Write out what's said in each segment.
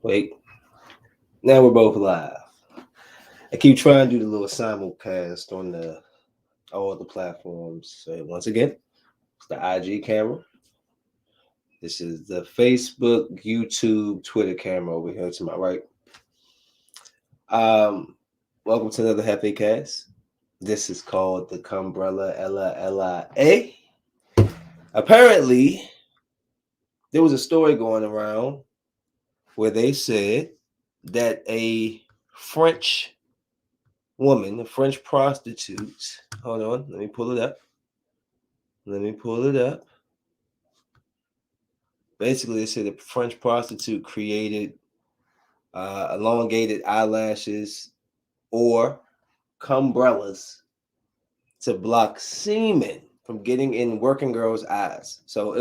Wait, now we're both live. I keep trying to do the little simulcast on all the platforms. So once again, it's the IG camera. This is the Facebook, YouTube, Twitter camera over here to my right. Welcome to another JefeCast. This is called the Cumbrella Ella. Apparently, there was a story going around where they said that a French woman, a French prostitute. Hold on, let me pull it up. Basically, they said a French prostitute created elongated eyelashes or cumbrellas to block semen from getting in working girls' eyes. So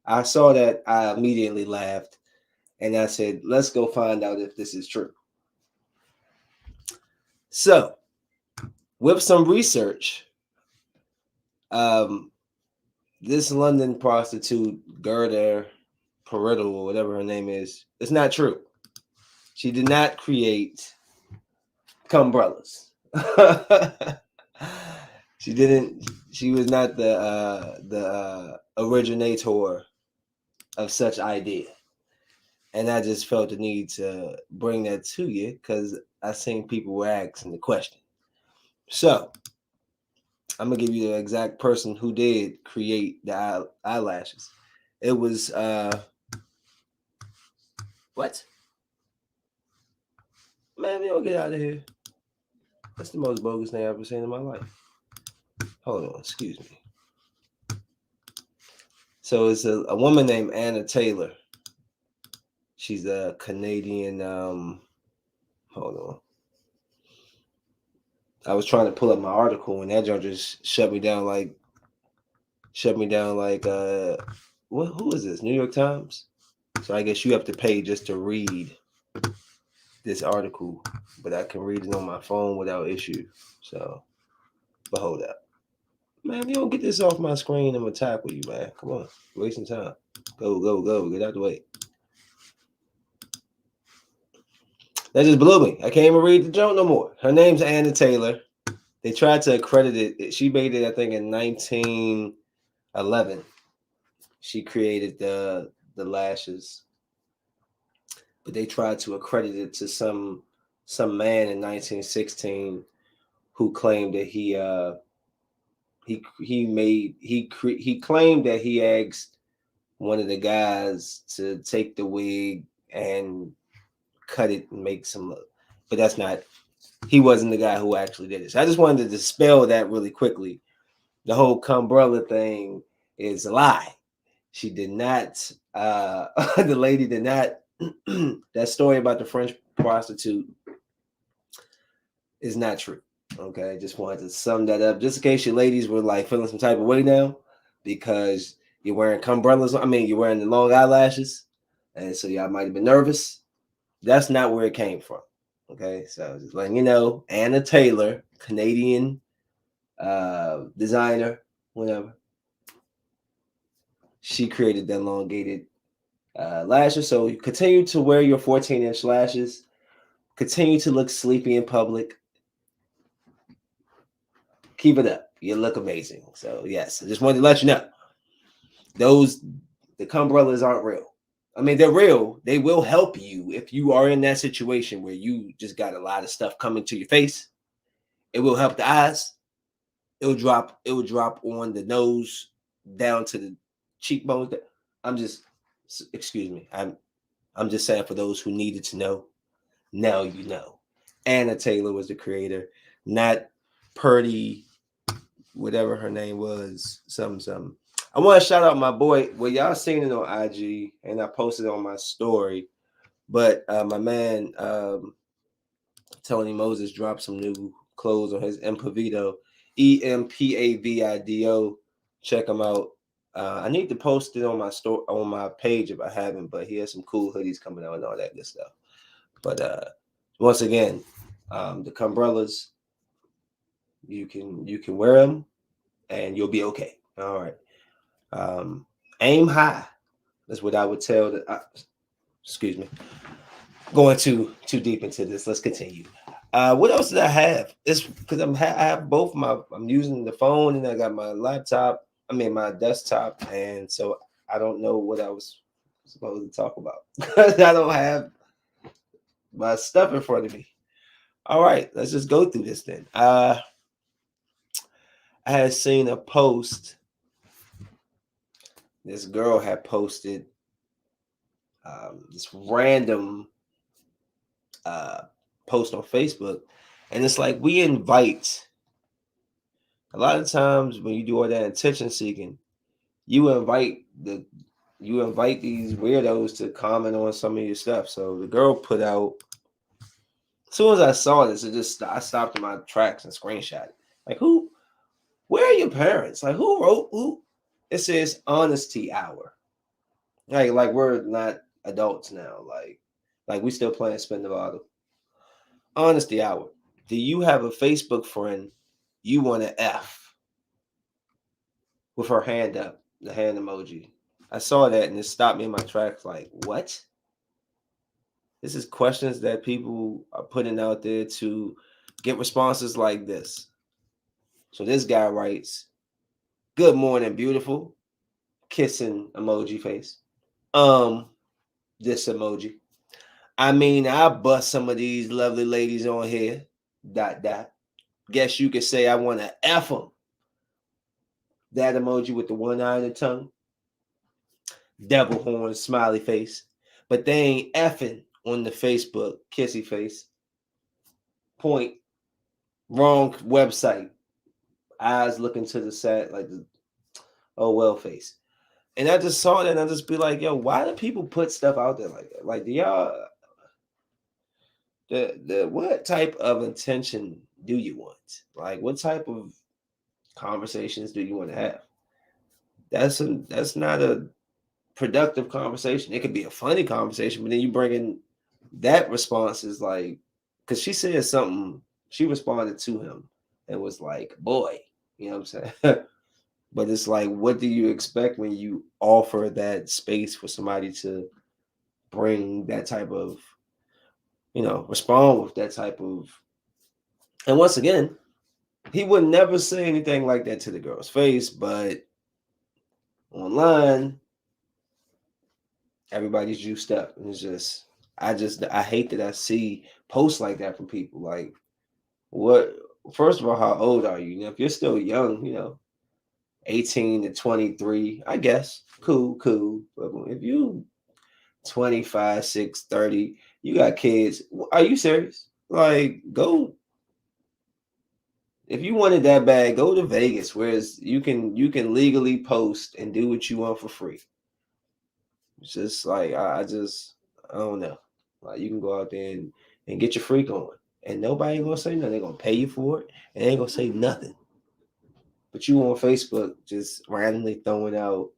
I saw that, I immediately laughed, and I said, let's go find out if this is true. So, with some research, this London prostitute, Gerda Pareto, or whatever her name is, it's not true. She did not create cumbrellas. She didn't. She was not the originator of such idea. And I just felt the need to bring that to you because I seen people were asking the question. So I'm gonna give you the exact person who did create the eyelashes. It was what? Man, we don't get out of here. That's the most bogus thing I've ever seen in my life. Hold on, excuse me. So it's a woman named Anna Taylor. She's a Canadian. Hold on. I was trying to pull up my article and that joint just shut me down like. What? Who is this? New York Times. So I guess you have to pay just to read this article, but I can read it on my phone without issue. So, but hold up. Man, if you don't get this off my screen, I'm gonna tackle you, man. Come on, wasting time. Go. Get out the way. That just blew me. I can't even read the joke no more. Her name's Anna Taylor. They tried to accredit it. She made it, I think, in 1911. She created the lashes, but they tried to accredit it to some man in 1916 who claimed that he claimed that he asked one of the guys to take the wig and cut it and make some look, but that's not. He wasn't the guy who actually did it. So I just wanted to dispel that really quickly. The whole Cumbrella thing is a lie. She did not. The lady did not. That story about the French prostitute is not true. Okay, just wanted to sum that up, just in case you ladies were like feeling some type of way now because you're wearing cumbrellas. I mean, you're wearing the long eyelashes, and so y'all might have been nervous. That's not where it came from. Okay, so just letting you know, Anna Taylor, Canadian designer, whatever. She created the elongated lashes. So you continue to wear your 14-inch lashes. Continue to look sleepy in public. Keep it up. You look amazing. So yes, I just wanted to let you know. The cumbrellas aren't real. I mean, they're real. They will help you if you are in that situation where you just got a lot of stuff coming to your face. It will help the eyes. It will drop on the nose down to the cheekbones. Excuse me. I'm just saying for those who needed to know. Now you know. Anna Taylor was the creator, not Purdy, whatever her name was. Something. I want to shout out my boy. Well, y'all seen it on IG, and I posted it on my story. But my man, Tony Moses, dropped some new clothes on his Empavido, EMPAVIDO. Check him out. I need to post it on my store, on my page if I haven't. But he has some cool hoodies coming out and all that good stuff. But once again, the cumbrellas, you can wear them, and you'll be okay. All right. Aim high. That's what I would tell excuse me. going too deep into this. Let's continue. What else did I have? It's because I have both my. I'm using the phone and I got my laptop. I mean my desktop, and so I don't know what I was supposed to talk about because I don't have my stuff in front of me. All right, let's just go through this then. I had seen a post. This girl had posted this random uh, post on Facebook, and it's like we invite. A lot of times when you do all that attention seeking, you invite these weirdos to comment on some of your stuff. So the girl put out. As soon as I saw this, I stopped in my tracks and screenshot it. Like who? Where are your parents? Like who wrote who? It says honesty hour. Like we're not adults now. Like we still playing spin the bottle. Honesty hour. Do you have a Facebook friend you want to F with her hand up, the hand emoji? I saw that and it stopped me in my tracks. Like, what? This is questions that people are putting out there to get responses like this. So this guy writes, "Good morning, beautiful." Kissing emoji face. This emoji. I mean, I bust some of these lovely ladies on here. Dot dot. Guess you could say I want to F them. That emoji with the one eye and the tongue. Devil horn, smiley face. But they ain't effing on the Facebook kissy face. Point. Wrong website. Eyes looking to the side like the oh well face. And I just saw that and I just be like, yo, why do people put stuff out there like that? Like, do y'all the what type of intention do you want? Like, what type of conversations do you want to have? That's not a productive conversation. It could be a funny conversation, but then you bring in that response is like, because she said something, she responded to him and was like, boy, you know what I'm saying? But it's like, what do you expect when you offer that space for somebody to bring that type of, respond with that type of, and once again, he would never say anything like that to the girl's face, but online, everybody's juiced up. And it's I hate that I see posts like that from people. Like, what, first of all, how old are you? If you're still young, 18 to 23, I guess, cool. But if you 25, 6, 30, you got kids, are you serious? Like, go, if you wanted that bad, go to Vegas, whereas you can legally post and do what you want for free. It's just like I don't know. Like you can go out there and get your freak on, and nobody ain't gonna say nothing. They're gonna pay you for it, and they ain't gonna say nothing. But you on Facebook just randomly throwing out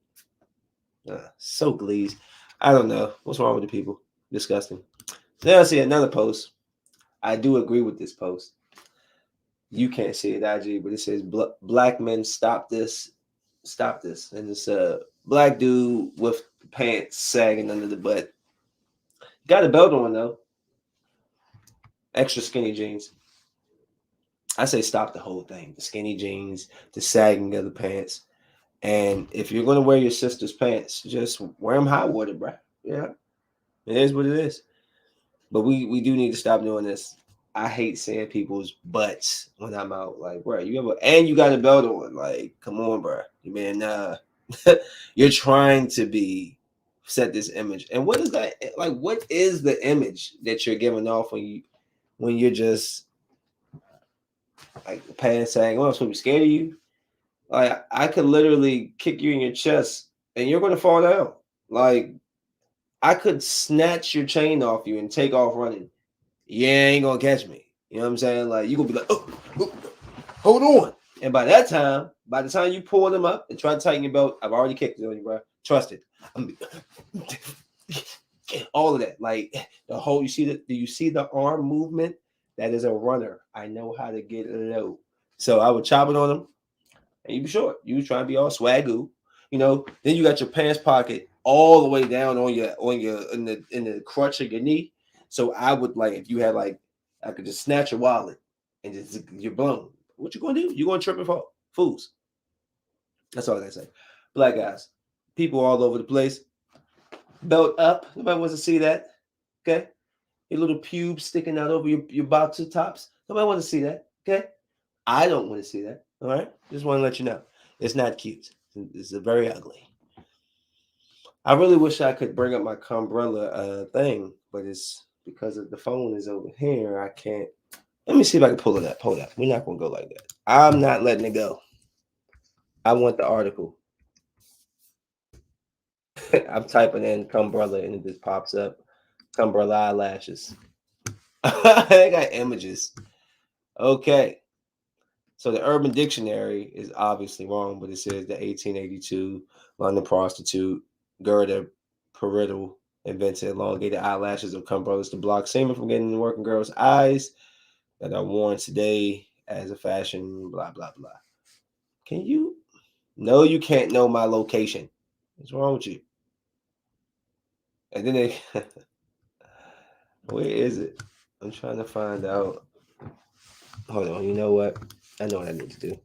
so glees. I don't know what's wrong with the people. Disgusting. Then I see another post. I do agree with this post. You can't see it, IG, but it says black men stop this, and it's a black dude with pants sagging under the butt. Got a belt on though. Extra skinny jeans. I say stop the whole thing. The skinny jeans, the sagging of the pants. And if you're gonna wear your sister's pants, just wear them hot water, bro. Yeah. It is what it is. But we do need to stop doing this. I hate seeing people's butts when I'm out. Like, bro, you got a belt on. Like, come on, bro. You mean you're trying to set this image. And what is that? Like, what is the image that you're giving off when you're just like pants saying, "Oh, I'm supposed to be scared of you"? Like, I could literally kick you in your chest and you're gonna fall down. Like, I could snatch your chain off you and take off running. You ain't gonna catch me. You know what I'm saying? Like, you're gonna be like, oh, hold on. And by the time you pull them up and try to tighten your belt, I've already kicked it on you, bro. Trust it. All of that. Like the whole, do you see the arm movement? That is a runner. I know how to get low. So I would chop it on them. And you be short. You trying to be all swagoo. Then you got your pants pocket all the way down on your in the crutch of your knee. So I would like if you had like I could just snatch your wallet and just you're blown. What you gonna do? You gonna trip and fall? Fools. That's all I gotta say. Black guys, people all over the place. Belt up. Nobody wants to see that. Okay. Your little pubes sticking out over your boxer tops. Nobody wants to see that. Okay. I don't want to see that. All right. Just want to let you know. It's not cute. It's very ugly. I really wish I could bring up my Cumbrella thing, but it's because of the phone is over here. I can't. Let me see if I can pull it up. Hold up. We're not gonna go like that. I'm not letting it go. I want the article. I'm typing in Cumbrella and it just pops up. Cumbrella eyelashes. They got images. Okay. So the Urban Dictionary is obviously wrong, but it says the 1882 London prostitute Gerda Periddle invented elongated eyelashes of Cumbrellas to block semen from getting in working girls' eyes that are worn today as a fashion, blah, blah, blah. Can you? No, you can't know my location. What's wrong with you? And then they, where is it? I'm trying to find out. Hold on, you know what? I know what I need to do.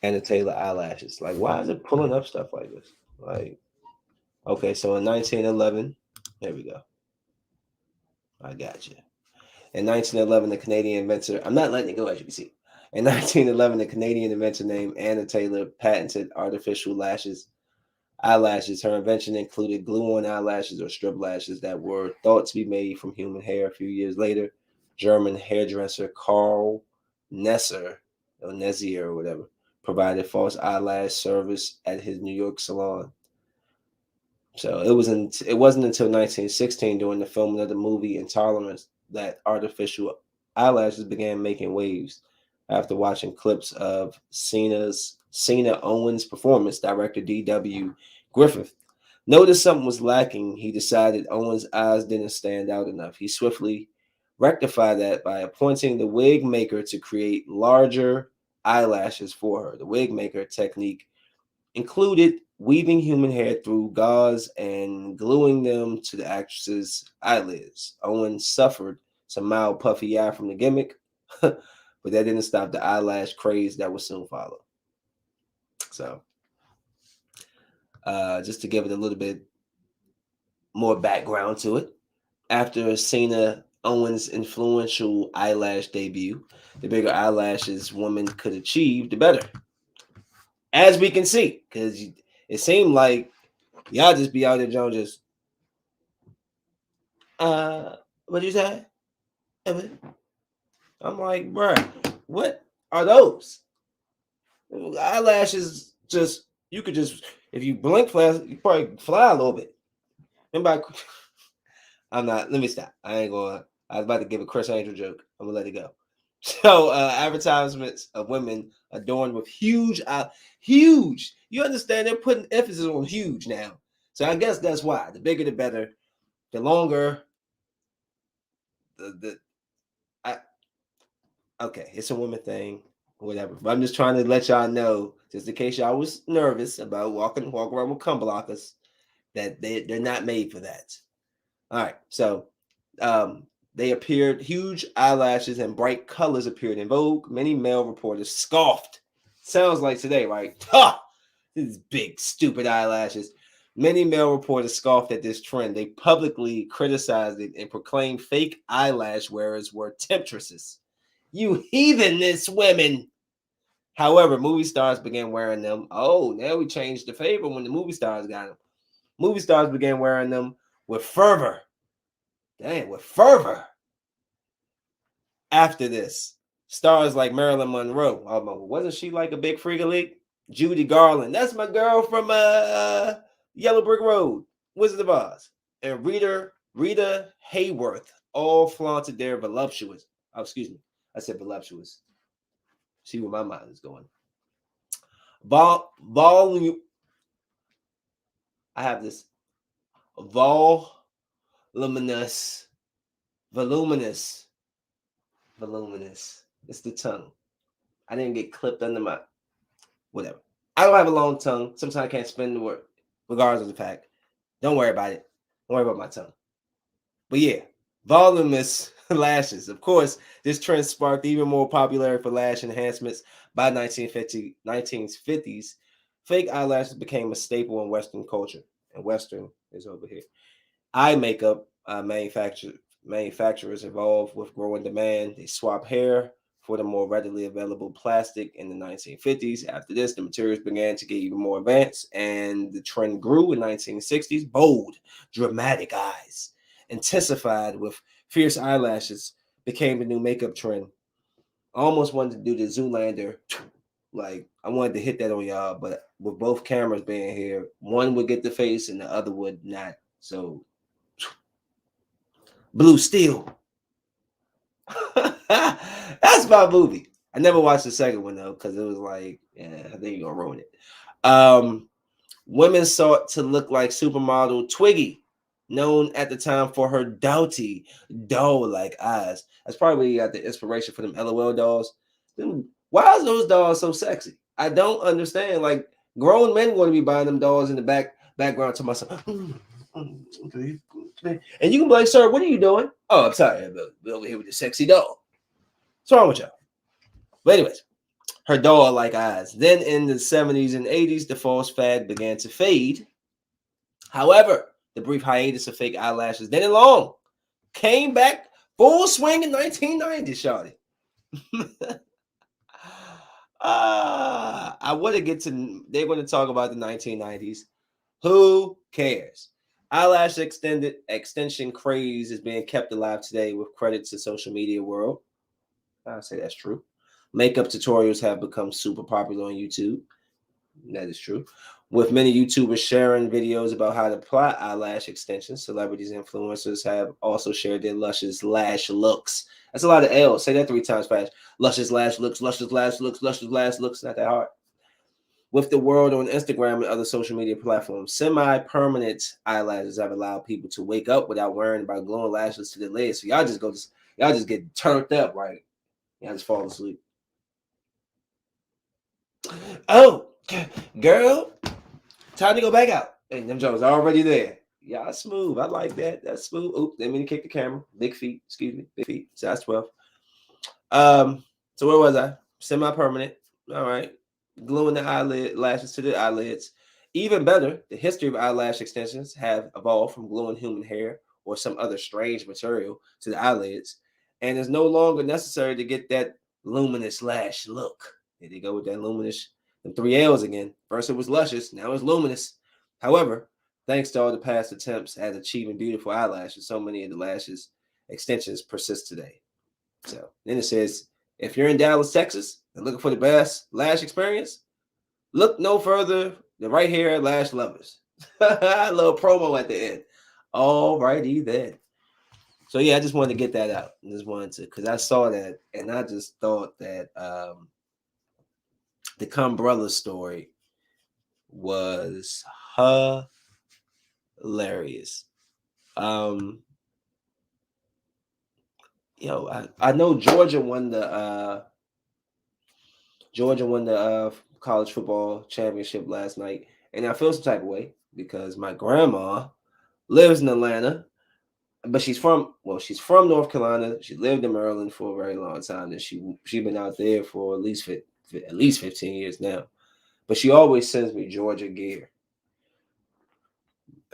Anna Taylor eyelashes. Like, why is it pulling up stuff like this? Like, okay, so in 1911, there we go. I got you. In 1911, the Canadian inventor, I'm not letting it go, as you can see. In 1911, the Canadian inventor named Anna Taylor patented artificial eyelashes. Her invention included glue-on eyelashes or strip lashes that were thought to be made from human hair. A few years later, German hairdresser Karl Nesser, or Nezier or whatever, provided false eyelash service at his New York salon. So it wasn't until 1916 during the filming of the movie Intolerance that artificial eyelashes began making waves. After watching clips of Cena Owens' performance, director D.W. Griffith noticed something was lacking. He decided Owens' eyes didn't stand out enough. He swiftly rectified that by appointing the wig maker to create larger eyelashes for her. The wig maker technique included weaving human hair through gauze and gluing them to the actress's eyelids. Owen suffered some mild puffy eye from the gimmick, but that didn't stop the eyelash craze that would soon follow. So, just to give it a little bit more background to it, after Cena Owens' influential eyelash debut, the bigger eyelashes women could achieve, the better. As we can see, because it seemed like y'all just be out there, Jones, just what you say? I'm like, bruh, what are those? Eyelashes just you could just if you blink fast, you probably fly a little bit. Anybody I'm not, let me stop. I ain't going I was about to give a Chris Angel joke. I'm gonna let it go. So advertisements of women adorned with huge. You understand they're putting emphasis on huge now. So I guess that's why. The bigger the better, the longer the I okay, it's a woman thing, whatever. But I'm just trying to let y'all know, just in case y'all was nervous about walking around with cum blockers, that they're not made for that. All right, so they appeared, huge eyelashes and bright colors appeared in vogue. Many male reporters scoffed. Sounds like today, right? Ha! These big, stupid eyelashes. Many male reporters scoffed at this trend. They publicly criticized it and proclaimed fake eyelash wearers were temptresses. You heathenous women. However, movie stars began wearing them. Oh, now we changed the favor when the movie stars got them. Movie stars began wearing them with fervor. Dang, with fervor. After this, stars like Marilyn Monroe. Wasn't she like a big freak of league? Judy Garland. That's my girl from Yellow Brick Road, Wizard of Oz. And Rita Hayworth all flaunted their voluptuous. Oh, excuse me. I said voluptuous. See where my mind is going. Volume. I have this voluminous. It's the tongue. I didn't get clipped under my whatever. I don't have a long tongue. Sometimes I can't spin the word, regardless of the fact. Don't worry about it. Don't worry about my tongue. But yeah, voluminous lashes. Of course, this trend sparked even more popularity for lash enhancements by 1950s. Fake eyelashes became a staple in Western culture. And Western is over here. Eye makeup manufacturers evolved with growing demand. They swapped hair for the more readily available plastic in the 1950s. After this, the materials began to get even more advanced, and the trend grew in 1960s. Bold, dramatic eyes, intensified with fierce eyelashes, became the new makeup trend. I almost wanted to do the Zoolander. Like, I wanted to hit that on y'all, but with both cameras being here, one would get the face and the other would not. So Blue Steel. That's my movie. I never watched the second one though, because it was like, yeah, I think you're gonna ruin it. Women sought to look like supermodel Twiggy, known at the time for her doughty, doll-like eyes. That's probably got the inspiration for them LOL dolls. Why is those dolls so sexy? I don't understand. Like, grown men want to be buying them dolls in the background to myself. Okay. And you can be like, sir, what are you doing? Oh, I'm sorry, I'm over here with the sexy doll. What's wrong with y'all? But anyways, her doll-like eyes. Then in the 70s and 80s, the false fad began to fade. However, the brief hiatus of fake eyelashes, then and long, came back full swing in 1990, shawty. I want to get to, they're going to talk about the 1990s. Who cares? Eyelash extension craze is being kept alive today with credit to social media world. I say that's true. Makeup tutorials have become super popular on YouTube. That is true. With many YouTubers sharing videos about how to apply eyelash extensions, celebrities and influencers have also shared their luscious lash looks. That's a lot of L's. Say that 3 times fast. Luscious lash looks, luscious lash looks, luscious lash looks. Not that hard. With the world on Instagram and other social media platforms, semi-permanent eyelashes have allowed people to wake up without worrying about glowing lashes to their legs. So y'all just get turned up, right? Y'all just fall asleep. Oh, girl, time to go back out. And them Jones already there. Y'all smooth. I like that. That's smooth. Oop, didn't mean to kick the camera. Big feet. Excuse me. Big feet. Size 12. So where was I? Semi-permanent. All right. Gluing the eyelid lashes to the eyelids. Even better, the history of eyelash extensions have evolved from gluing human hair or some other strange material to the eyelids, and it's no longer necessary to get that luminous lash look. Here they go with that luminous, and 3 L's again. First it was luscious, now it's luminous. However, thanks to all the past attempts at achieving beautiful eyelashes, so many of the lashes extensions persist today. So then it says, if you're in Dallas, Texas, and looking for the best lash experience, look no further than right here at Lash Lovers. A little promo at the end. All righty then. So yeah, I just wanted to get that out. I just wanted to, because I saw that and I just thought that the Cumbrella story was hilarious. I know Georgia won the college football championship last night, and I feel some type of way because my grandma lives in Atlanta, but she's from North Carolina. She lived in Maryland for a very long time, and she been out there for at least 15 years now. But she always sends me Georgia gear,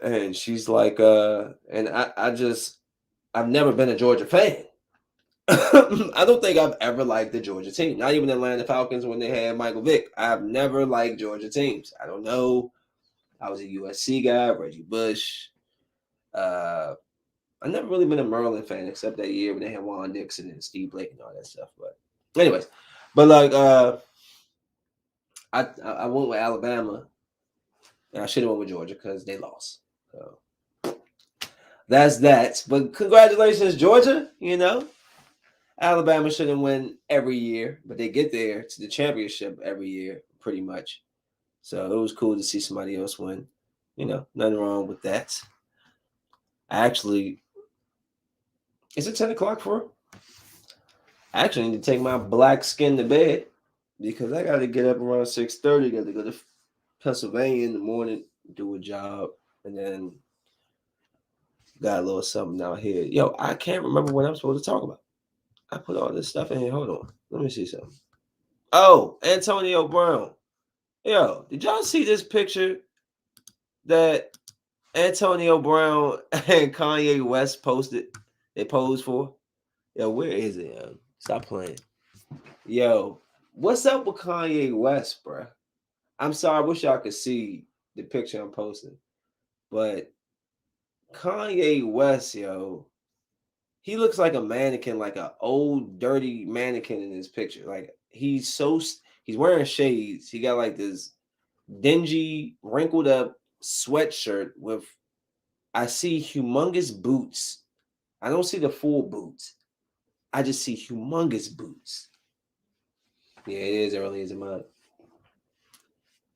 and she's like, and I've never been a Georgia fan. I don't think I've ever liked the Georgia team. Not even the Atlanta Falcons when they had Michael Vick. I've never liked Georgia teams. I don't know. I was a USC guy, Reggie Bush. I've never really been a Maryland fan except that year when they had Juan Dixon and Steve Blake and all that stuff. But anyways, like I went with Alabama, and I should have went with Georgia because they lost. So that's that. But congratulations, Georgia. Alabama shouldn't win every year, but they get there to the championship every year, pretty much. So it was cool to see somebody else win. Nothing wrong with that. Actually, is it 10 o'clock for? I actually need to take my black skin to bed because I got to get up around 6:30. Got to go to Pennsylvania in the morning, do a job, and then Got a little something out here. Yo, I can't remember what I'm supposed to talk about. I put all this stuff in here. Hold on. Let me see something. Oh, Antonio Brown. Yo, did y'all see this picture that Antonio Brown and Kanye West posted? They posed for? Yo, where is it? Yo? Stop playing. Yo, what's up with Kanye West, bro? I'm sorry. I wish y'all could see the picture I'm posting. But Kanye West, yo, he looks like a mannequin, like an old dirty mannequin in this picture. Like he's wearing shades. He got like this dingy, wrinkled up sweatshirt with I see humongous boots. I don't see the full boots. I just see humongous boots. Yeah, it is early as a month.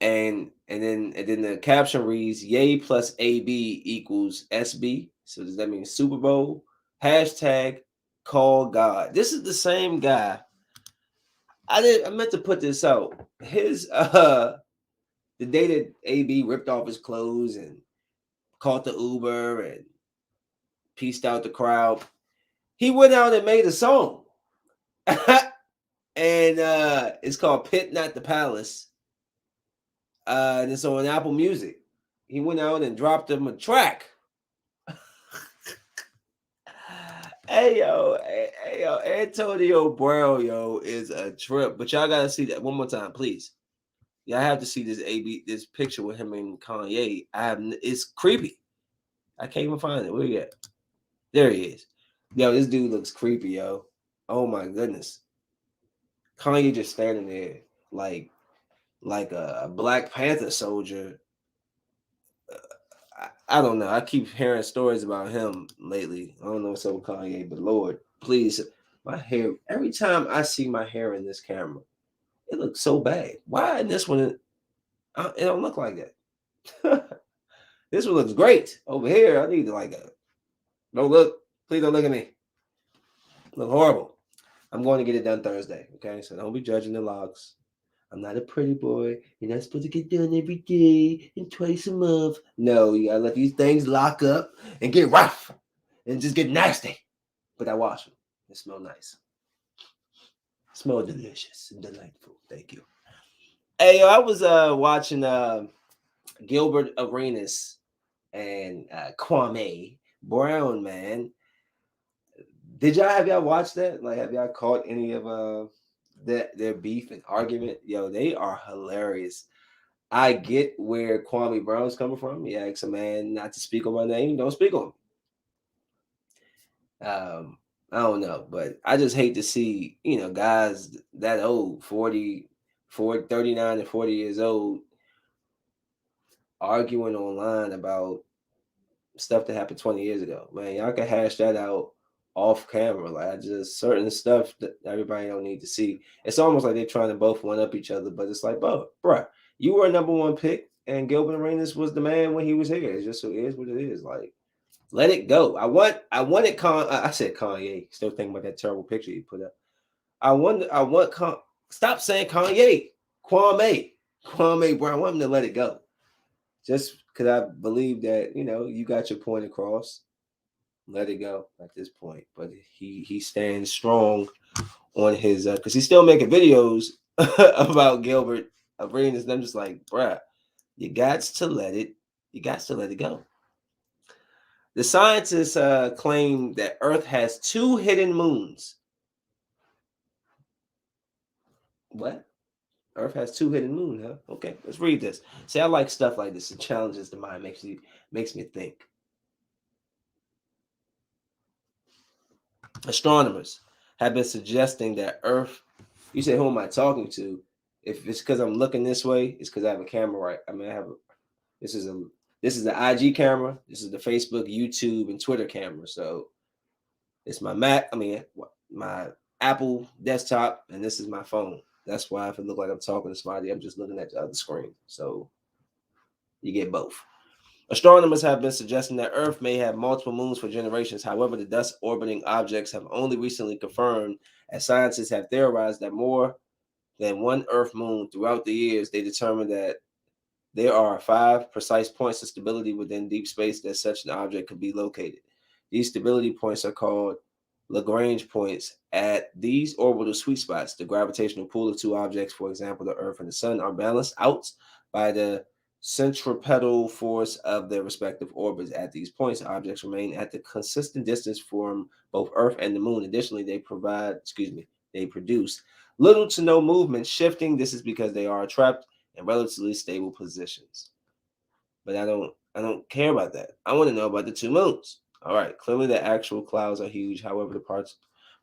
And then the caption reads Yay plus AB equals SB. So does that mean Super Bowl? Hashtag call God. This is the same guy. I meant to put this out. His the day that AB ripped off his clothes and caught the Uber and pieced out the crowd, he went out and made a song. And it's called Pit Not the Palace. And it's on Apple Music. He went out and dropped him a track. Hey yo, Antonio Brown, yo, is a trip. But y'all gotta see that one more time, please. Yeah, I have to see this picture with him and Kanye. It's creepy. I can't even find it. Where you at? There he is. Yo, this dude looks creepy, yo. Oh my goodness. Kanye just standing there like a Black Panther soldier. I don't know. I keep hearing stories about him lately. I don't know what's up with Kanye, but Lord, please, my hair. Every time I see my hair in this camera, it looks so bad. Why in this one, it don't look like that? This one looks great. Over here, I need to don't look. Please don't look at me. Look horrible. I'm going to get it done Thursday. Okay, so don't be judging the locks. I'm not a pretty boy. You're not supposed to get done every day and twice a month. No, you gotta let these things lock up and get rough and just get nasty. But I wash them. They smell nice. Smell delicious and delightful. Thank you. Hey, I was watching Gilbert Arenas and Kwame Brown, man. Have y'all watched that? Like, have y'all caught any of their beef and argument? Yo, they are hilarious. I get where Kwame Brown's coming from. He asks a man not to speak on my name. Don't speak on me. I don't know, but I just hate to see, guys that old, 39 and 40 years old, arguing online about stuff that happened 20 years ago. Man, y'all can hash that out off camera. Like, just certain stuff that everybody don't need to see. It's almost like they're trying to both one up each other, but it's like, bruh, you were a number one pick, and Gilbert Arenas was the man when he was here. It's just it is what it is. Like, let it go. I wanted I said Kanye. Still thinking about that terrible picture you put up. Stop saying Kanye. Kwame Brown. I want him to let it go. Just because I believe that, you got your point across. Let it go at this point. But he stands strong on his because he's still making videos about Gilbert Arenas. And I'm just like, bruh, you got to let it go. The scientists claim that Earth has 2 hidden moons. What? Earth has 2 hidden moons, huh? Okay, let's read this. See, I like stuff like this. It challenges the mind, makes me think. Astronomers have been suggesting that Earth. You say, who am I talking to? If it's because I'm looking this way, it's because I have a camera right. I mean, this is the IG camera. This is the Facebook, YouTube, and Twitter camera. So it's my Mac. I mean, my Apple desktop, and this is my phone. That's why if it look like I'm talking to somebody, I'm just looking at the other screen. So you get both. Astronomers have been suggesting that Earth may have multiple moons for generations. However, the dust orbiting objects have only recently confirmed, as scientists have theorized that more than one Earth moon throughout the years. They determined that there are 5 precise points of stability within deep space that such an object could be located. These stability points are called Lagrange points. At these orbital sweet spots, the gravitational pull of two objects, for example, the Earth and the Sun, are balanced out by the centripetal force of their respective orbits. At these points, objects remain at the consistent distance from both Earth and the Moon. Additionally, they produce little to no movement shifting. This is because they are trapped in relatively stable positions. But I don't care about that. I want to know about the two moons. All right, clearly the actual clouds are huge. However, the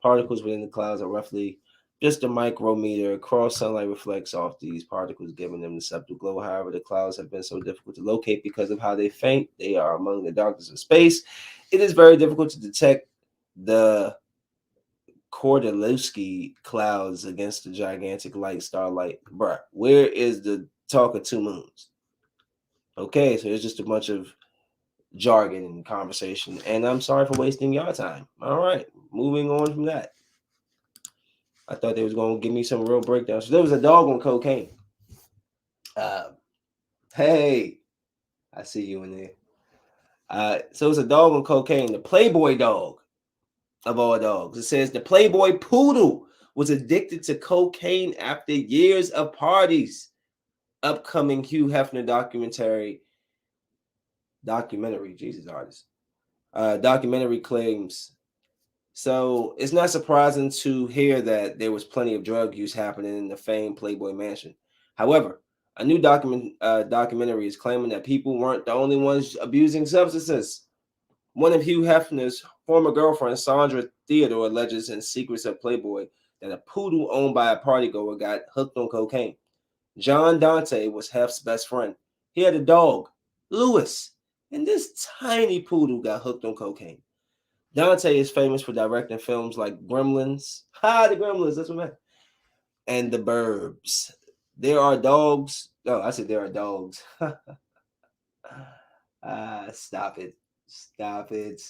particles within the clouds are roughly just a micrometer. Cross sunlight reflects off these particles, giving them the subtle glow. However, the clouds have been so difficult to locate because of how they faint. They are among the darkness of space. It is very difficult to detect the Kordylewski clouds against the gigantic light starlight. Bruh, where is the talk of two moons? Okay, so it's just a bunch of jargon and conversation, and I'm sorry for wasting your time. All right, moving on from that. I thought they was going to give me some real breakdowns. So there was a dog on cocaine. Hey, I see you in there. So it was a dog on cocaine, the Playboy dog of all dogs. It says the Playboy poodle was addicted to cocaine after years of parties. Upcoming Hugh Hefner documentary, Jesus artist. Documentary claims. So it's not surprising to hear that there was plenty of drug use happening in the famed Playboy mansion. However, a new documentary is claiming that people weren't the only ones abusing substances. One of Hugh Hefner's former girlfriend, Sandra Theodore, alleges in Secrets of Playboy that a poodle owned by a partygoer got hooked on cocaine. John Dante was Hef's best friend. He had a dog, Lewis, and this tiny poodle got hooked on cocaine. Dante is famous for directing films like Gremlins. The Gremlins, that's what I meant. And The Burbs. There are dogs. Oh, I said there are dogs. Stop it. Stop it.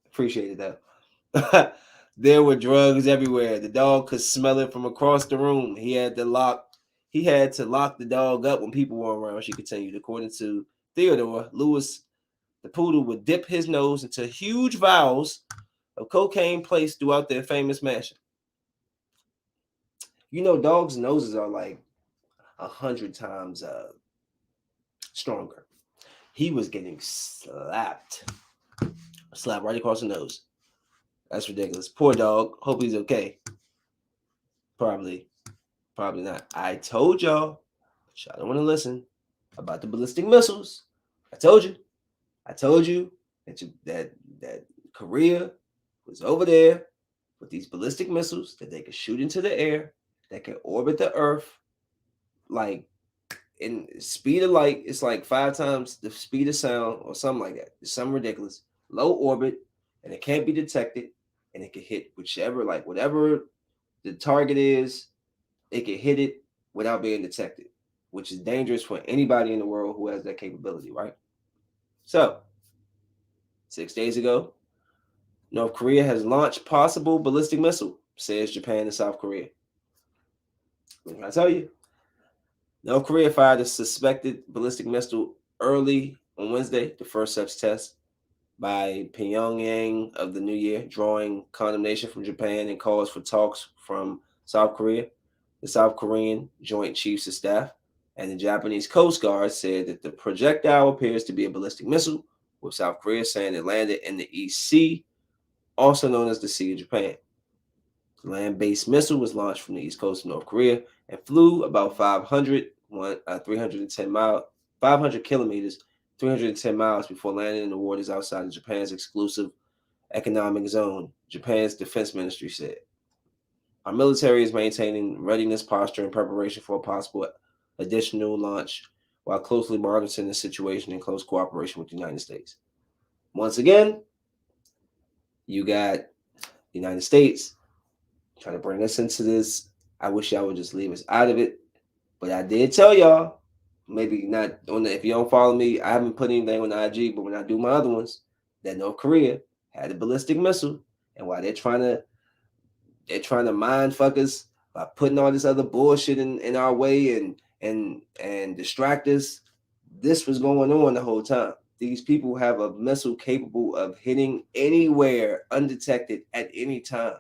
Appreciate it though. There were drugs everywhere. The dog could smell it from across the room. He had to lock the dog up when people were around, she continued. According to Theodore, Lewis, the poodle, would dip his nose into huge vials of cocaine placed throughout their famous mansion. You know, dogs' noses are like 100 times stronger. He was getting slapped right across the nose. That's ridiculous. Poor dog. Hope he's okay. Probably not. I told y'all, but y'all don't want to listen about the ballistic missiles. I told you that Korea was over there with these ballistic missiles that they could shoot into the air, that can orbit the Earth, like in speed of light. It's like 5 times the speed of sound or something like that. It's something ridiculous. Low orbit, and it can't be detected, and it can hit whatever the target is, it can hit it without being detected, which is dangerous for anybody in the world who has that capability, right? So, 6 days ago, North Korea has launched possible ballistic missile, says Japan and South Korea. What can I tell you? North Korea fired a suspected ballistic missile early on Wednesday, the first such test by Pyongyang of the new year, drawing condemnation from Japan and calls for talks from South Korea. The South Korean Joint Chiefs of Staff and the Japanese Coast Guard said that the projectile appears to be a ballistic missile, with South Korea saying it landed in the East Sea, also known as the Sea of Japan. The land-based missile was launched from the east coast of North Korea and flew about 500 kilometers, 310 miles before landing in the waters outside of Japan's exclusive economic zone, Japan's defense ministry said. Our military is maintaining readiness posture in preparation for a possible additional launch while closely monitoring the situation in close cooperation with the United States. Once again, you got the United States trying to bring us into this. I wish y'all would just leave us out of it. But I did tell y'all, maybe not on the, if you don't follow me, I haven't put anything on the IG, but when I do my other ones, that North Korea had a ballistic missile, and while they're trying to mind fuckers by putting all this other bullshit in our way and distract us, this was going on the whole time. these people have a missile capable of hitting anywhere undetected at any time.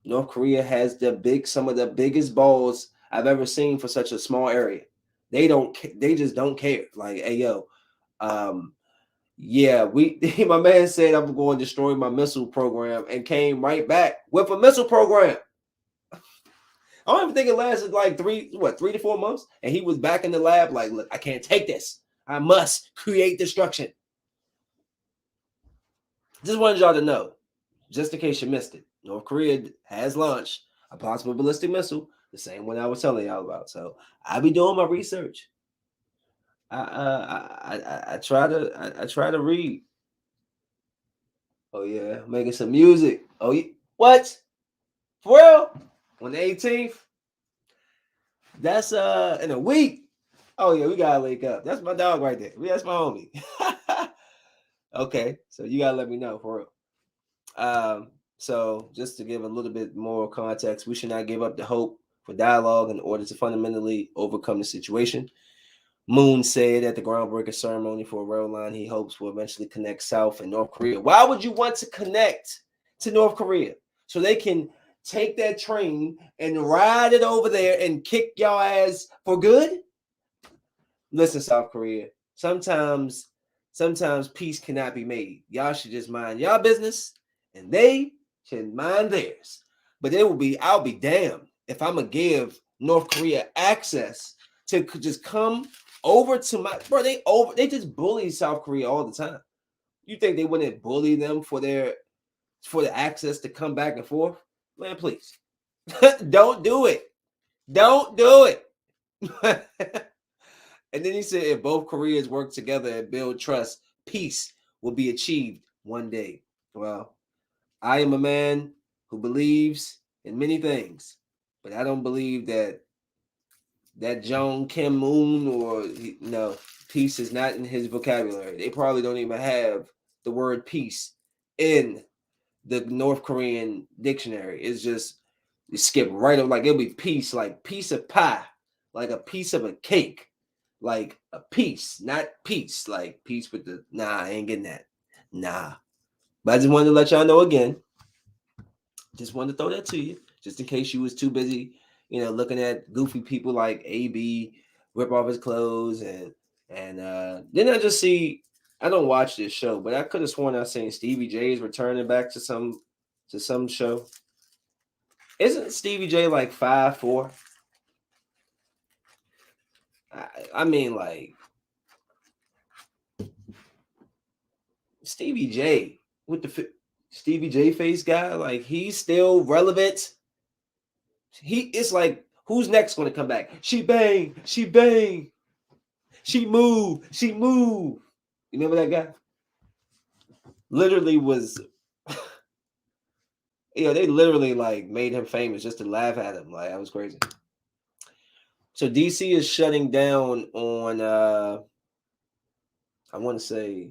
North Korea has some of the biggest balls I've ever seen for such a small area. They just don't care. Like, hey yo, yeah, my man said I'm going to destroy my missile program and came right back with a missile program. I don't even think it lasted like 3 to 4 months. And he was back in the lab, like, look, I can't take this. I must create destruction. Just wanted y'all to know, just in case you missed it, North Korea has launched a possible ballistic missile, the same one I was telling y'all about. So I be doing my research. I try to read. Oh yeah, making some music. Oh yeah, what? For real? On the 18th? That's in a week. Oh yeah, we gotta link up. That's my dog right there. That's my homie. Okay, so you gotta let me know for real. So just to give a little bit more context, we should not give up the hope for dialogue in order to fundamentally overcome the situation. Moon said at the groundbreaking ceremony for a rail line he hopes will eventually connect South and North Korea. Why would you want to connect to North Korea? So they can take that train and ride it over there and kick y'all ass for good? Listen, South Korea, sometimes peace cannot be made. Y'all should just mind y'all business and they should mind theirs. But I'll be damned if I'm gonna give North Korea access to just come over to my they just bully South Korea all the time. You think they wouldn't bully them for the access to come back and forth? Man, please. Don't do it. Don't do it. And then he said if both Koreas work together and build trust, peace will be achieved one day. Well, I am a man who believes in many things, but I don't believe that Jong Kim Moon or no, peace is not in his vocabulary. They probably don't even have the word peace in the North Korean dictionary. It's just you skip right over, like it'll be peace, like piece of pie, like a piece of a cake, like a piece, not peace, like peace with the I ain't getting that. Nah. But I just wanted to let y'all know again. Just wanted to throw that to you, just in case you was too busy, looking at goofy people like AB rip off his clothes and then I just see. I don't watch this show, but I could have sworn I seen Stevie J is returning back to some show. Isn't Stevie J like 5'4"? I mean, like Stevie J with the Stevie J face guy, like he's still relevant. It's like, who's next going to come back? She bang, she bang, she move, she move. You remember that guy? Literally was, they literally like made him famous just to laugh at him. Like, that was crazy. So DC is shutting down on I want to say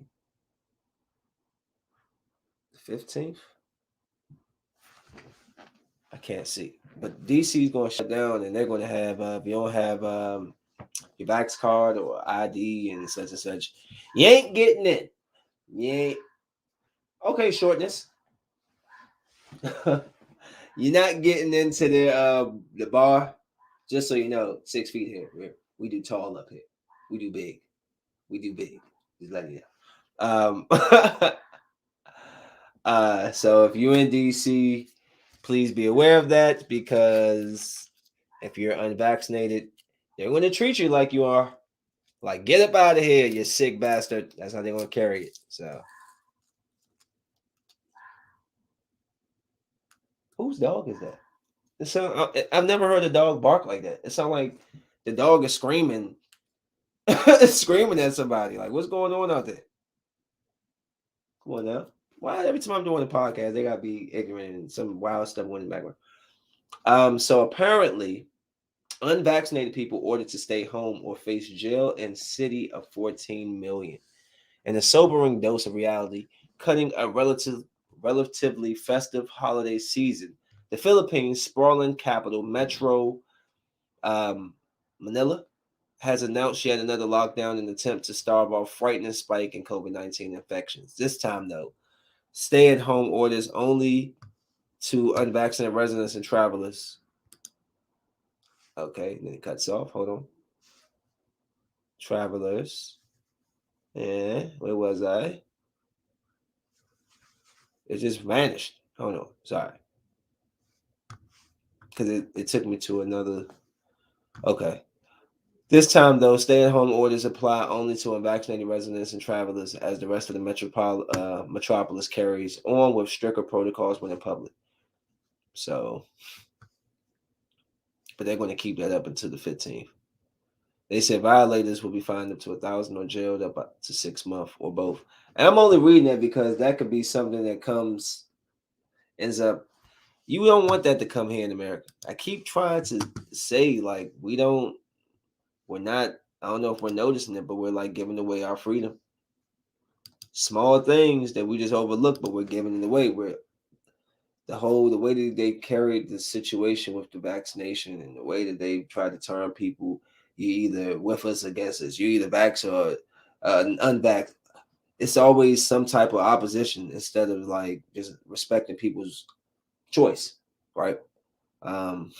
the 15th. I can't see, but DC is going to shut down, and they're going to have if you don't have your Vax card or ID and such, you ain't getting in. You ain't. Okay, shortness. You're not getting into the bar. Just so you know, 6 feet here. We do tall up here. We do big. We do big. Just letting you know. So if you're in DC, please be aware of that, because if you're unvaccinated, they're going to treat you like you are. Like, get up out of here, you sick bastard. That's how they're going to carry it. So, whose dog is that? I've never heard a dog bark like that. It sounds like the dog is screaming, screaming at somebody. Like, what's going on out there? Come on now. Why every time I'm doing a podcast, they gotta be ignorant and some wild stuff going in the background? So apparently, unvaccinated people ordered to stay home or face jail in city of 14 million. And a sobering dose of reality, cutting a relatively festive holiday season. The Philippines' sprawling capital, Metro Manila, has announced yet another lockdown in an attempt to starve off frightening spike in COVID-19 infections. This time, though, stay-at-home orders only to unvaccinated residents and travelers. Okay, then it cuts off. Hold on. Travelers. And where was I? It just vanished. Hold on. Sorry. Because it took me to another. Okay. This time, though, stay-at-home orders apply only to unvaccinated residents and travelers, as the rest of the metropolis carries on with stricter protocols when in public. So, but they're going to keep that up until the 15th. They said violators will be fined up to $1,000 or jailed up to 6 months or both. And I'm only reading that because that could be something that ends up. You don't want that to come here in America. I keep trying to say, like, we're not, I don't know if we're noticing it, but we're like giving away our freedom. Small things that we just overlook, but we're giving it away. The way that they carried the situation with the vaccination and the way that they tried to turn people, you either with us or against us, you either vax or unvax. It's always some type of opposition instead of like just respecting people's choice, right? And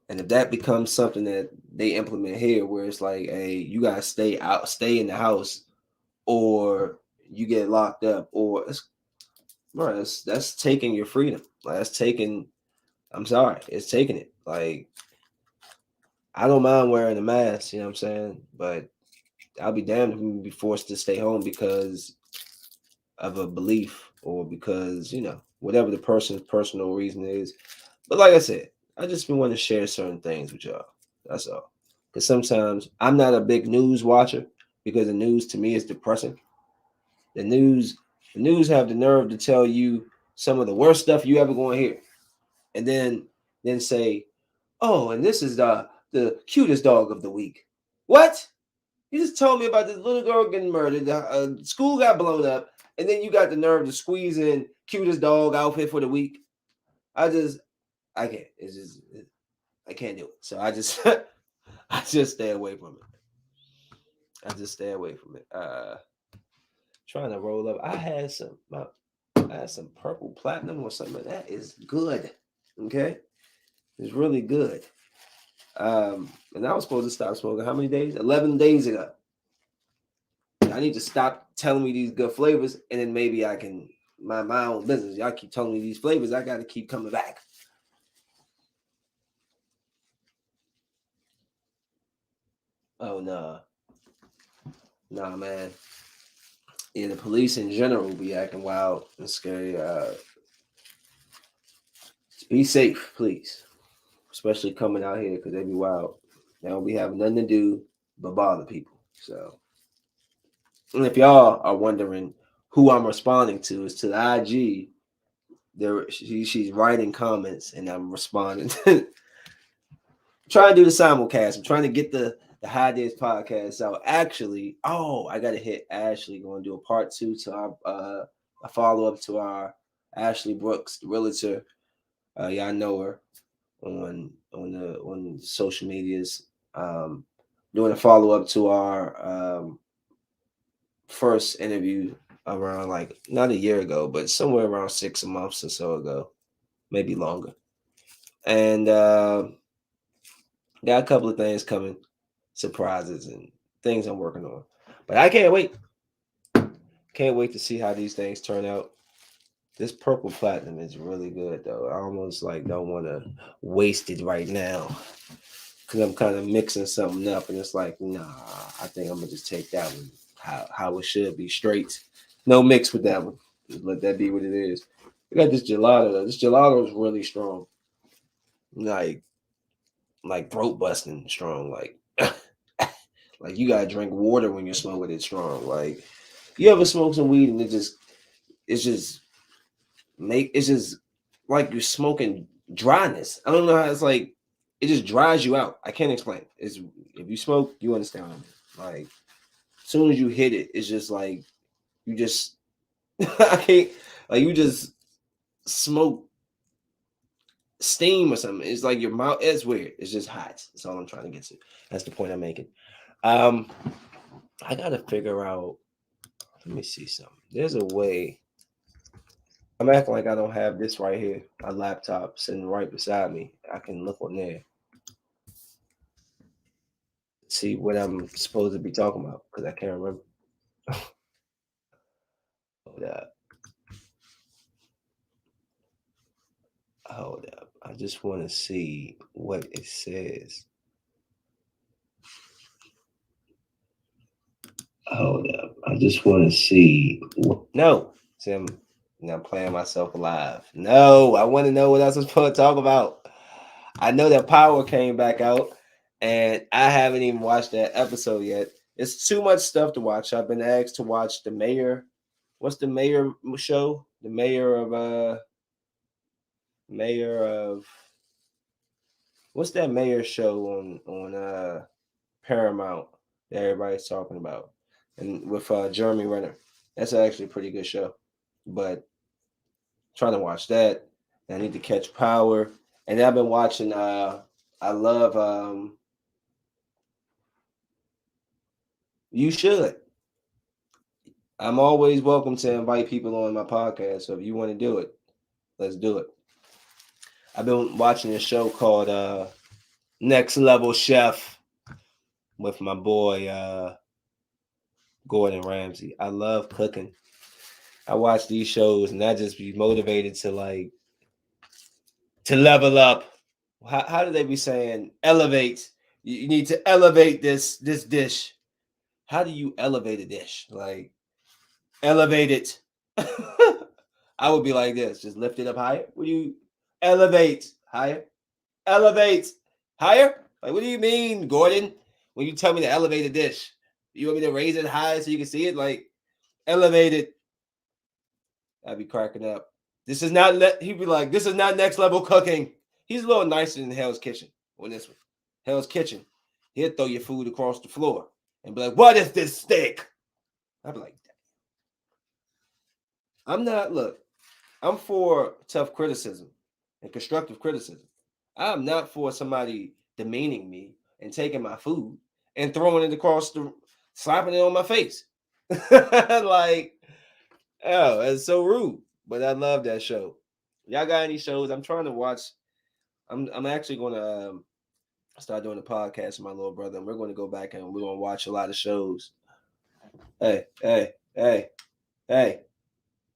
if that becomes something that they implement here, where it's like, hey, you guys stay in the house, or you get locked up, or that's taking your freedom. Like, that's taking. I'm sorry, it's taking it. Like, I don't mind wearing a mask, you know what I'm saying, but I'll be damned if we be forced to stay home because of a belief or because whatever the person's personal reason is. But like I said, I just been wanting to share certain things with y'all. That's all. Because sometimes I'm not a big news watcher because the news to me is depressing. The news have the nerve to tell you some of the worst stuff you ever going to hear, and then say, "Oh, and this is the cutest dog of the week." What? You just told me about this little girl getting murdered. School got blown up, and then you got the nerve to squeeze in cutest dog outfit for the week. I can't. I can't do it. So I just I just stay away from it. I just stay away from it. Trying to roll up. I had some purple platinum or something. That is good. Okay, it's really good. And I was supposed to stop smoking how many days? 11 days ago. I need to stop telling me these good flavors, and then maybe I can mind my own business. Y'all keep telling me these flavors. I got to keep coming back. Oh no, nah, man. Yeah, the police in general be acting wild and scary. Be safe, please. Especially coming out here because they be wild. They don't be having nothing to do but bother people. So, and if y'all are wondering who I'm responding to, is to the IG. She's writing comments and I'm responding. Trying to do the simulcast. I'm trying to get the Highdeas podcast out. Actually, I gotta hit Ashley. Going to do a part 2 to our a follow up to our Ashley Brooks, the realtor. Y'all know her on social medias. Doing a follow up to our first interview around like not a year ago, but somewhere around 6 months or so ago, maybe longer. And got a couple of things coming, surprises and things I'm working on. But I can't wait. Can't wait to see how these things turn out. This purple platinum is really good though. I almost like don't want to waste it right now because I'm kind of mixing something up, and it's like, nah, I think I'm gonna just take that one how it should be, straight, no mix with that one. Just let that be what it is. I got this gelato though. This gelato is really strong, like throat busting strong, like like you gotta drink water when you're smoking it strong. Like, you ever smoke some weed and it's just like you're smoking dryness. I don't know how it's like. It just dries you out. I can't explain it. It's if you smoke, you understand what I mean. Like, as soon as you hit it, it's just like you just I can't, like, you just smoke steam or something. It's like your mouth. It's weird. It's just hot. That's all I'm trying to get to. That's the point I'm making. I gotta figure out. Let me see something. There's a way. I'm acting like I don't have this right here. My laptop sitting right beside me. I can look on there, see what I'm supposed to be talking about because I can't remember. Hold up. Hold up. I just want to see what it says. Hold up. I just want to see. No. See, I'm now playing myself alive. No, I want to know what I was supposed to talk about. I know that Power came back out, and I haven't even watched that episode yet. It's too much stuff to watch. I've been asked to watch the Mayor. What's the Mayor show? The Mayor of what's that Mayor show on Paramount that everybody's talking about, and with Jeremy Renner. That's actually a pretty good show, but trying to watch that. I need to catch Power, and I've been watching. I love. You should. I'm always welcome to invite people on my podcast. So if you want to do it, let's do it. I've been watching a show called Next Level Chef with my boy Gordon Ramsay. I love cooking. I watch these shows and I just be motivated to level up. How do they be saying elevate? You need to elevate this dish. How do you elevate a dish? Like elevate it. I would be like this, just lift it up higher. What do you elevate higher? Elevate higher? Like, what do you mean, Gordon? When you tell me to elevate a dish, you want me to raise it high so you can see it? Like, elevate it. I'd be cracking up. This is not. He'd be like, this is not next level cooking. He's a little nicer than Hell's Kitchen on this one. Hell's Kitchen, he'll throw your food across the floor and be like, "What is this steak?" I'd be like, "I'm not. Look, I'm for tough criticism and constructive criticism. I'm not for somebody demeaning me and taking my food and throwing it across slapping it on my face. Like, oh, it's so rude. But I love that show. Y'all got any shows? I'm trying to watch. I'm actually going to start doing a podcast with my little brother, and we're going to go back and we're going to watch a lot of shows. Hey.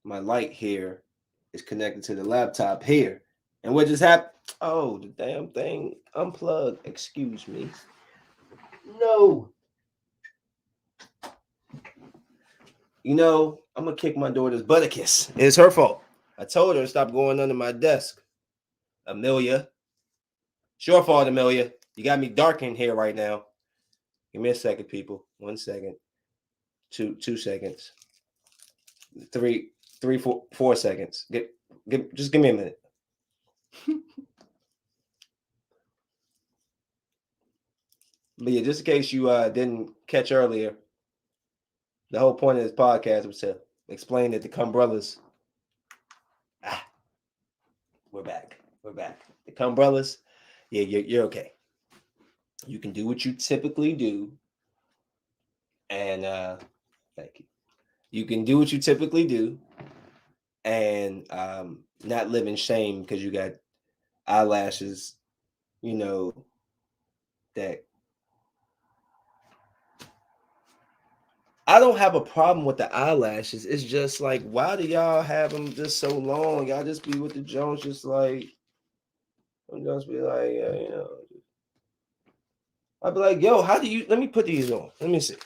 My light here is connected to the laptop here. And what just happened? Oh, the damn thing unplugged. Excuse me. No. You know, I'm going to kick my daughter's butt a kiss. It's her fault. I told her to stop going under my desk. Amelia. It's your fault, Amelia. You got me dark in here right now. Give me a second, people. 1 second. 2 seconds. 4 seconds. Just give me a minute. But yeah, just in case you didn't catch earlier, the whole point of this podcast was to explain that the Cumbrellas. We're back. The Cumbrellas, yeah, you're okay. You can do what you typically do, and thank you. You can do what you typically do, and not live in shame because you got eyelashes. You know that. I don't have a problem with the eyelashes. It's just like, why do y'all have them just so long? Y'all just be with the Jones, just like, I'm just be like, you know. I'd be like, yo, how do you? Let me put these on. Let me see.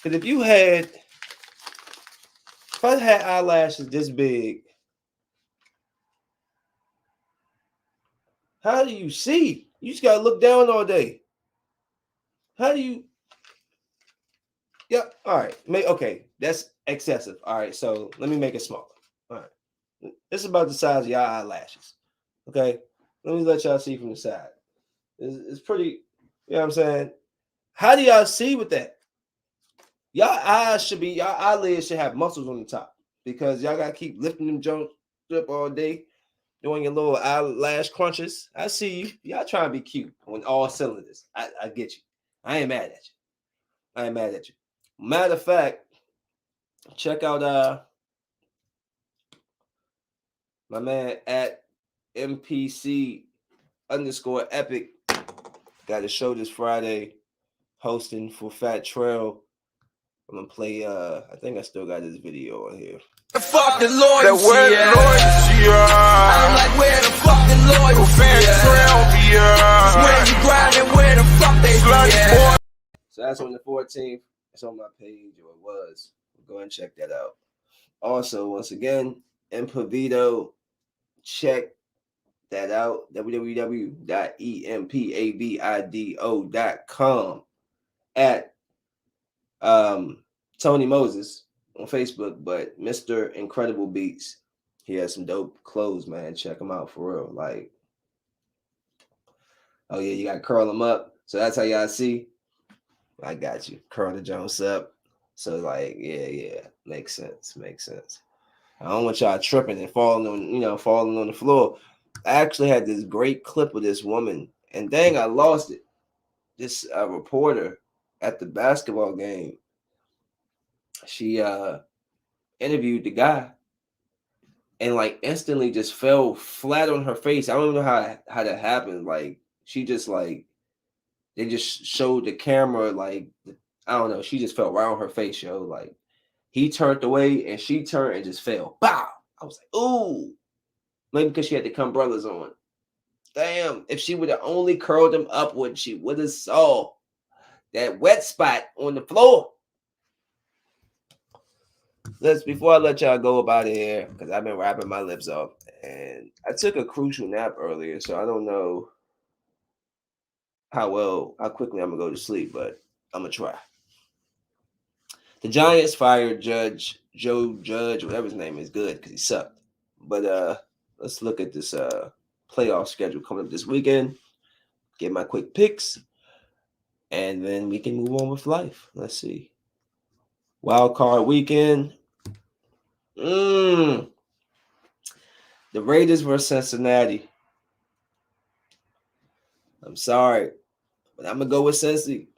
Because if I had eyelashes this big, how do you see? You just gotta look down all day. How do you? Yeah. All right. Okay. That's excessive. All right. So let me make it smaller. All right. It's about the size of your eyelashes. Okay. Let me let y'all see from the side. It's pretty. You know what I'm saying? How do y'all see with that? Y'all eyelids should have muscles on the top because y'all gotta keep lifting them jumps up all day. doing your little eyelash crunches. I see you. Y'all trying to be cute on all cylinders. I get you. I ain't mad at you. I ain't mad at you. Matter of fact, check out my man at MPC_epic. Got a show this Friday, hosting for Fat Trail. I'm gonna play. I think I still got this video on here. Fuck the loyalty, I'm like, where the fucking loyalty, when you grinding, where the fuck they be. So that's on the 14th. It's on my page, or it was. Go and check that out. Also, once again, Impavido, check that out. www.empavido.com at Tony Moses on Facebook, but Mr. Incredible Beats. He has some dope clothes, man. Check him out for real. Like, oh yeah, you gotta curl them up. So that's how y'all see. I got you. Curl the Jones up. So like, yeah, makes sense. I don't want y'all tripping and falling on the floor. I actually had this great clip of this woman, and dang, I lost it. This reporter at the basketball game. She interviewed the guy and like instantly just fell flat on her face. I don't even know how that happened. Like she just like they just showed the camera like I don't know. She just fell right on her face, yo. Like he turned away and she turned and just fell. Bow. I was like, ooh. Maybe because she had the Cumbrellas on. Damn, if she would have only curled them upward, she would have saw that wet spot on the floor. Before I let y'all go about it here, because I've been wrapping my lips up, and I took a crucial nap earlier, so I don't know how quickly I'm gonna go to sleep, but I'm gonna try. The Giants fired Joe Judge, whatever his name is, good because he sucked. But let's look at this playoff schedule coming up this weekend. Get my quick picks, and then we can move on with life. Let's see. Wild card weekend. The Raiders versus Cincinnati. I'm sorry, but I'm gonna go with Cincy.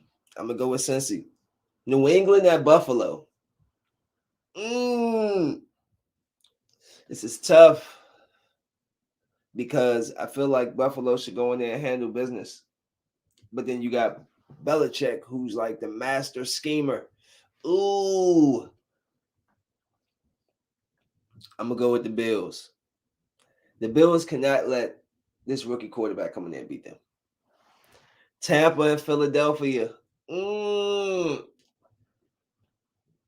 New England at Buffalo. This is tough because I feel like Buffalo should go in there and handle business. But then you got Belichick, who's like the master schemer. Ooh. I'm going to go with the Bills. The Bills cannot let this rookie quarterback come in there and beat them. Tampa and Philadelphia.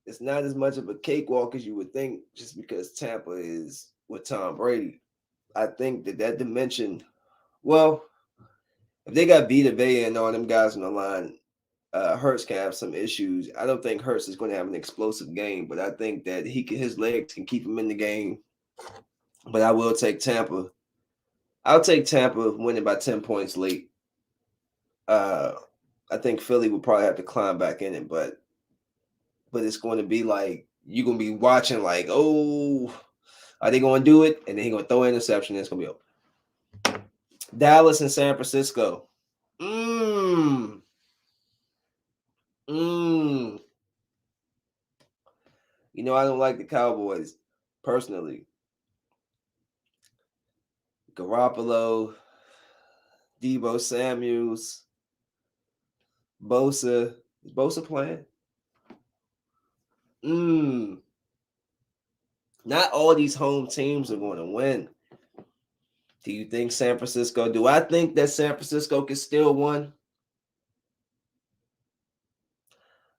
It's not as much of a cakewalk as you would think just because Tampa is with Tom Brady. I think that dimension, well, if they got Vita Vea and all them guys on the line, Hurts can have some issues. I don't think Hurts is going to have an explosive game, but I think that his legs can keep him in the game. But I will take Tampa. I'll take Tampa winning by 10 points late. I think Philly will probably have to climb back in it, but it's going to be like you're going to be watching like, oh, are they going to do it? And then he's going to throw an interception and it's going to be over. Dallas and San Francisco. You know, I don't like the Cowboys personally. Garoppolo, Deebo Samuels, Bosa. Is Bosa playing? Not all these home teams are going to win. Do you think San Francisco? Do I think that San Francisco can still win?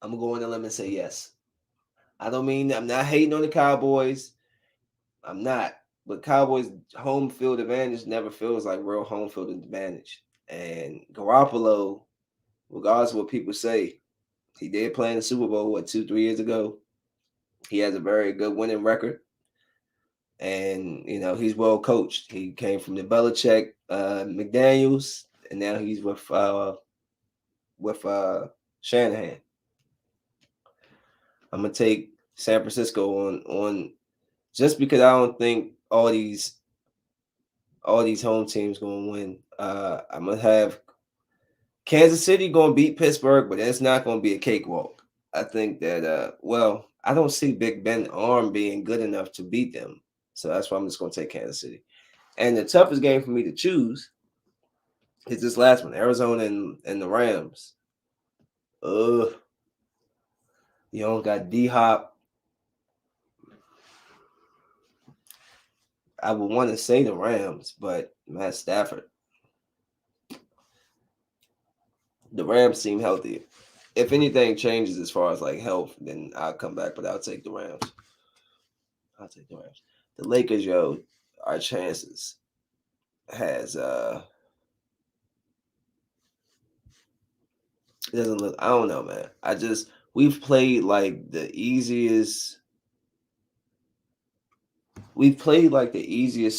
I'm going to go on a limb and say yes. I'm not hating on the Cowboys. I'm not. But Cowboys' home field advantage never feels like real home field advantage. And Garoppolo, regardless of what people say, he did play in the Super Bowl, 2-3 years ago. He has a very good winning record. And, you know, he's well coached. He came from the Belichick, McDaniels, and now he's with Shanahan. I'm going to take San Francisco on just because I don't think all these all these home teams gonna win. I'm gonna have Kansas City gonna beat Pittsburgh, but it's not gonna be a cakewalk. I think that I don't see Big Ben's arm being good enough to beat them. So that's why I'm just gonna take Kansas City. And the toughest game for me to choose is this last one, Arizona and the Rams. You don't got D-Hop. I would want to say the Rams, but Matt Stafford. The Rams seem healthy. If anything changes as far as like health, then I'll come back, but I'll take the Rams. I'll take the Rams. The Lakers, yo, our chances has it doesn't look, I don't know, man. We've played like the easiest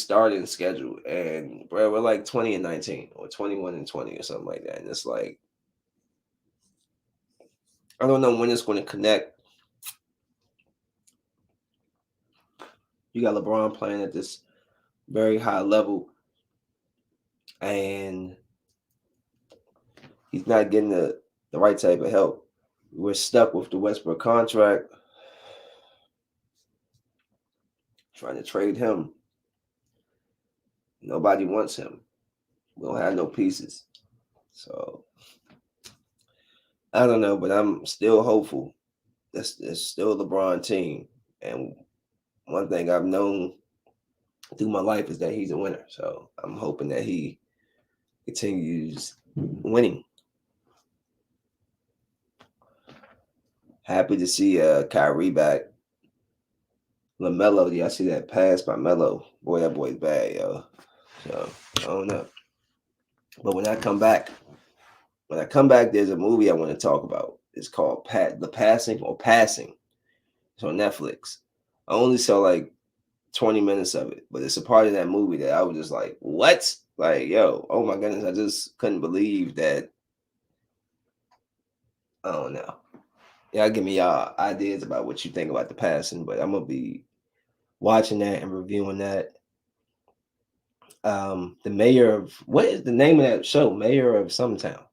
starting schedule, and bro, we're like 20-19 or 21-20 or something like that. And it's like I don't know when it's going to connect. You got LeBron playing at this very high level, and he's not getting the right type of help. We're stuck with the Westbrook contract, trying to trade him. Nobody wants him. We don't have no pieces. So I don't know, but I'm still hopeful. It's still a LeBron team. And one thing I've known through my life is that he's a winner. So I'm hoping that he continues winning. Happy to see Kyrie back. LaMelo, y'all see that pass by Melo? Boy, that boy's bad, yo. So I don't know. But when I come back, there's a movie I want to talk about. It's called The Passing or Passing. It's on Netflix. I only saw like 20 minutes of it, but it's a part of that movie that I was just like, what? Like, yo, oh my goodness, I just couldn't believe that. I don't know. Y'all give me y'all ideas about what you think about The Passing, but I'm going to be watching that and reviewing that. The mayor of, what is the name of that show? Mayor of some town.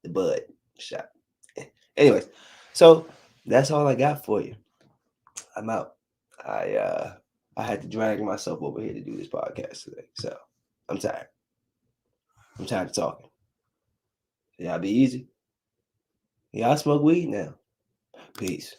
The bud shot. Anyways, so that's all I got for you. I'm out. I had to drag myself over here to do this podcast today, so I'm tired. I'm tired of talking. Y'all be easy. Y'all smoke weed now. Peace.